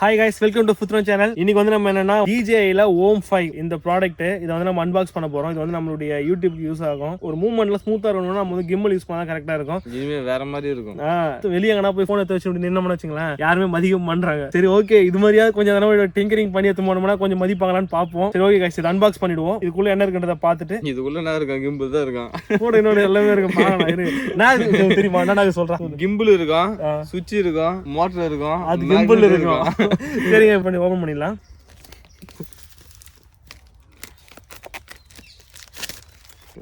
Hi guys, welcome to ஃபுத்ரோ channel. இன்னைக்கு வந்து நம்ம என்னன்னா DJI Home 5 இந்த ப்ராடக்ட் இதை வந்து நம்ம அன்பாக்ஸ் பண்ண போறோம். இது வந்து நம்மளுடைய யூடியூப்க்கு யூஸ் ஆகும். ஒரு மூவ்மெண்ட்ல ஸ்மூத்தா இருக்கணும்னா நம்ம வந்து கிம்பிள் யூஸ் பண்ணா கரெக்டா இருக்கும். இனிமே வேற மாதிரி இருக்கும். வெளியே எங்கன்னா போய் போன் எடுத்து வச்சு இப்படி நின்னோம்னு வச்சுங்களேன், யாருமே மதிக்க பண்றாங்க. சரி ஓகே, இது மாதிரியாவது கொஞ்சம் தடவை டிங்கரிங் பண்ணி எடுத்து போனோம்னா கொஞ்சம் மதிப்பாங்களான்னு பார்ப்போம். சரி ஓகே கைஸ், இதை அன்பாக்ஸ் பண்ணிடுவோம். இதுக்குள்ள என்ன இருக்குன்றத பார்த்துட்டு இதுக்குள்ள என்ன இருக்கும்? கிம்பிள் தான் இருக்கும். கூட இன்னொரு எல்லாமே இருக்கும். நான் தெரியுமா நான் சொல்றேன். கிம்பிள் இருக்கும், சுவிட்ச் இருக்கும், மோட்டர் இருக்கும், அது கிம்பிள் இருக்கும். சரிங்க, பண்ணி ஓபன் பண்ணிடலாம்.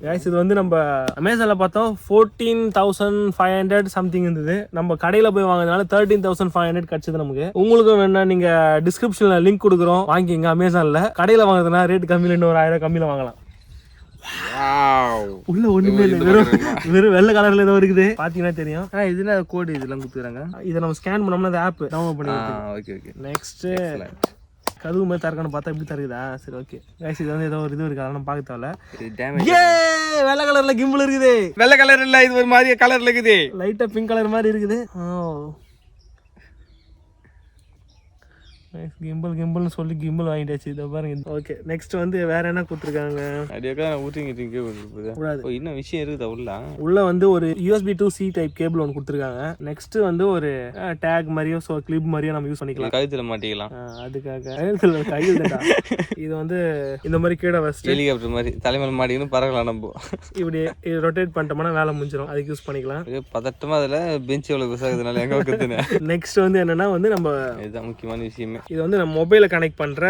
கைஸ், இது வந்து நம்ம அமேசான்ல பார்த்தோம் 14,500 சம்திங் இருந்தது. நம்ம கடையில போய் வாங்குறதுனால 13,500 கிடைச்சது நமக்கு. உங்களுக்கும் வேணா நீங்க டிஸ்கிரிப்ஷன்ல லிங்க் கொடுக்குறோம், வாங்கிங்க. அமேசான்ல கடையில வாங்குறதுனா ரேட் கம்மியில இன்னும் 1000 கம்மியில வாங்கலாம். உள்ள ஒண்ணுமே இல்லை, வெறும் வெள்ளை கலர்ல ஏதோ இருக்குது, பாத்தீங்கன்னா தெரியும். இதுல கோடு இதெல்லாம் கொடுத்துறாங்க. இதை நம்ம ஸ்கேன் பண்ணோம்னா அந்த ஆப் டவுன்லோட் பண்ணி. நெக்ஸ்ட் கதவு மாதிரி திறக்கணும் பார்த்தா இப்படி திறக்குதா? சரி ஓகே கைஸ், இது வந்து ஏதோ ஒரு இது இருக்கு, அதெல்லாம் பார்க்க தேவையில்ல. வெள்ளை கலர்ல கிம்பிள் இருக்குது. வெள்ளை கலர் இல்ல, இது ஒரு மாதிரி கலர்ல இருக்குது, லைட்டா பிங்க் கலர் மாதிரி இருக்குது. கிம்பிள்னு சொல்லி கிம்பிள் வாங்கிட்டாச்சு. இதை பாருங்க. ஓகே, நெக்ஸ்ட் வந்து வேற என்ன கொடுத்துருக்காங்க? இன்னும் விஷயம் இருக்குது. உள்ள வந்து ஒரு USB to C type cable ஒன்று கொடுத்துருக்காங்க. நெக்ஸ்ட் வந்து ஒரு டேக் மாதிரியோ கிளிப் மாதிரியோ நம்ம யூஸ் பண்ணிக்கலாம், கழுத்துல மாட்டிக்கலாம். அதுக்காக கையில் இது வந்து இந்த மாதிரி கீழே வச்சு ஹெலிகாப்டர் மாதிரி தலைமையில் மாட்டிக்கணும், பறக்கலாம். நம்ம இப்படி ரொட்டேட் பண்ணிட்டோம்னா வேலை முடிஞ்சிடும், அதுக்கு யூஸ் பண்ணிக்கலாம். பதட்டமா அதுல பெஞ்ச் எவ்வளவு விசாகிறதுனால எங்க வைக்கிறதுன்னு. நெக்ஸ்ட் வந்து என்னன்னா வந்து நம்ம இதுதான் முக்கியமான விஷயமே. இது வந்து நம்ம மொபைல கனெக்ட் பண்ற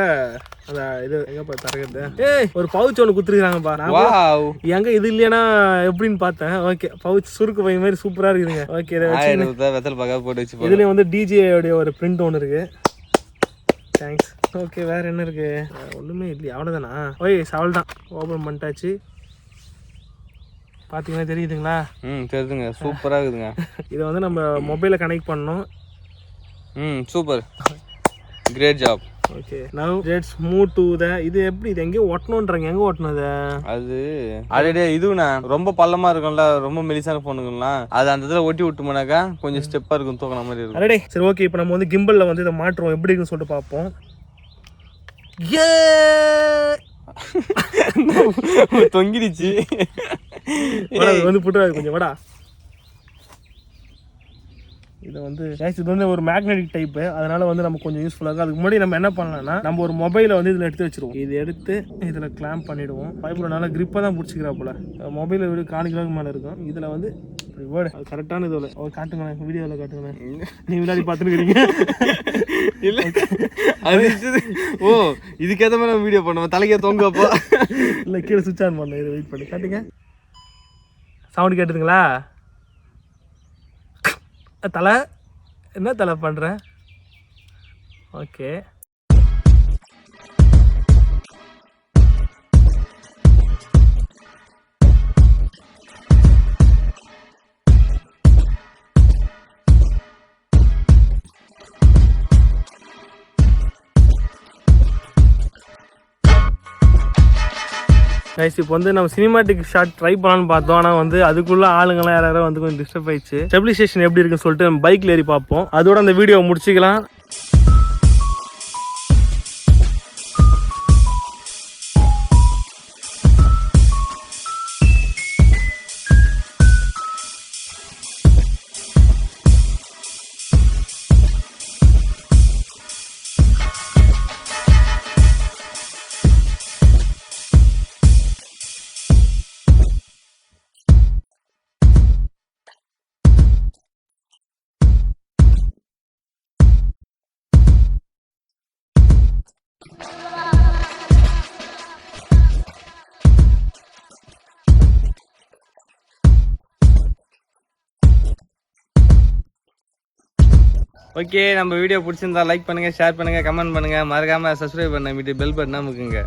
அந்த இது எங்க போய் தரகிறது. ஒரு பவுச் ஒன்று குடுத்துருக்காங்கப்பா. எங்க இது இல்லையா எப்படின்னு பார்த்தேன். ஓகே, பவுச் சுருக்கு பை மாதிரி சூப்பரா இருக்குதுங்க. ஓகே, வெத்தல் பாக்க போட்டு வச்சு இதுல வந்து DJI உடைய ஒரு பிரிண்ட் ஒன்று இருக்கு. தேங்க்ஸ். ஓகே, வேற என்ன இருக்கு? ஒண்ணுமே இல்லையா? அவ்வளவுதானா? ஓய், அவள் தான் ஓபன் பண்ணிட்டாச்சு. பாத்தீங்கன்னா தெரியுதுங்களா? தெரியுதுங்க, சூப்பரா இருக்குதுங்க. இதை வந்து நம்ம மொபைல கனெக்ட் பண்ணோம். Super, great job. Okay, now let's move to the. இது எப்படி இது எங்க ஒட்டணும்ன்றாங்க? எங்க ஒட்டனது அது? ஆல்ரெடி இதுனா ரொம்ப பள்ளமா இருக்கும்ல, ரொம்ப மெலிசான போனுங்களா, அது அந்த இடத்துல ஒட்டி விட்டுமனாக்கா கொஞ்சம் ஸ்டெப்பா இருக்கும், தூக்குன மாதிரி இருக்கும். அடடே, சரி ஓகே, இப்போ நம்ம வந்து கிம்பிள்ல வந்து இதை மாற்றுவோம், எப்படி இருக்குன்னு சொல்லிட்டு பார்ப்போம். தொங்கிடுச்சு. வந்து புட்டுறாது கொஞ்சம் வாடா. இது வந்து இது வந்து ஒரு மேக்னெட்டிக் டைப், அதனால வந்து நமக்கு கொஞ்சம் யூஸ்ஃபுல்லாக இருக்கும். அதுக்கு முன்னாடி நம்ம என்ன பண்ணலாம்னா, நம்ம ஒரு மொபைலை வந்து இதில் எடுத்து வச்சிருவோம். இது எடுத்து இதில் கிளாம்ப் பண்ணிடுவோம். பைப்பில் நல்லா கிரிப்பாக தான் பிடிச்சிக்கிறா போல. மொபைலை விட 4 கிலோக்கு மேலே இருக்கும். இதில் வந்து வேர்டு அது கரெக்டான இதில் காட்டுங்களேன், வீடியோவில் காட்டுங்களேன். நீ விளையாடி பார்த்துருக்கிறீங்க இல்லை? அது இதுக்கேற்ற மாதிரி நம்ம வீடியோ பண்ணுவோம். தலைக்கே தொங்கப்போ இல்லை, கீழே சுவிட்ச் ஆன் பண்ணல. இது வெயிட் பண்ணி காட்டுங்க. சவுண்டு கேட்டுதுங்களா? தலை என்ன தலை பண்ற? ஓகே, இப்போ வந்து நம்ம சினிமாட்டிக் ஷாட் ட்ரை பண்ணலான்னு பார்த்தோம். ஆனால் வந்து அதுக்குள்ள ஆளுங்கெல்லாம் யாராவது வந்து கொஞ்சம் டிஸ்டர்ப் ஆயிடுச்சு. ஸ்டெபிலைசேஷன் எப்படி இருக்குன்னு சொல்லிட்டு நம்ம பைக்ல ஏறி பார்ப்போம். அதோட அந்த வீடியோ முடிச்சுக்கலாம். ஓகே, நம்ம வீடியோ பிடிச்சிருந்தா லைக் பண்ணுங்க, ஷேர் பண்ணுங்க, கமெண்ட் பண்ணுங்க, மறக்காம சப்ஸ்கிரைப் பண்ண பெல் பட்டனை அமுக்குங்க.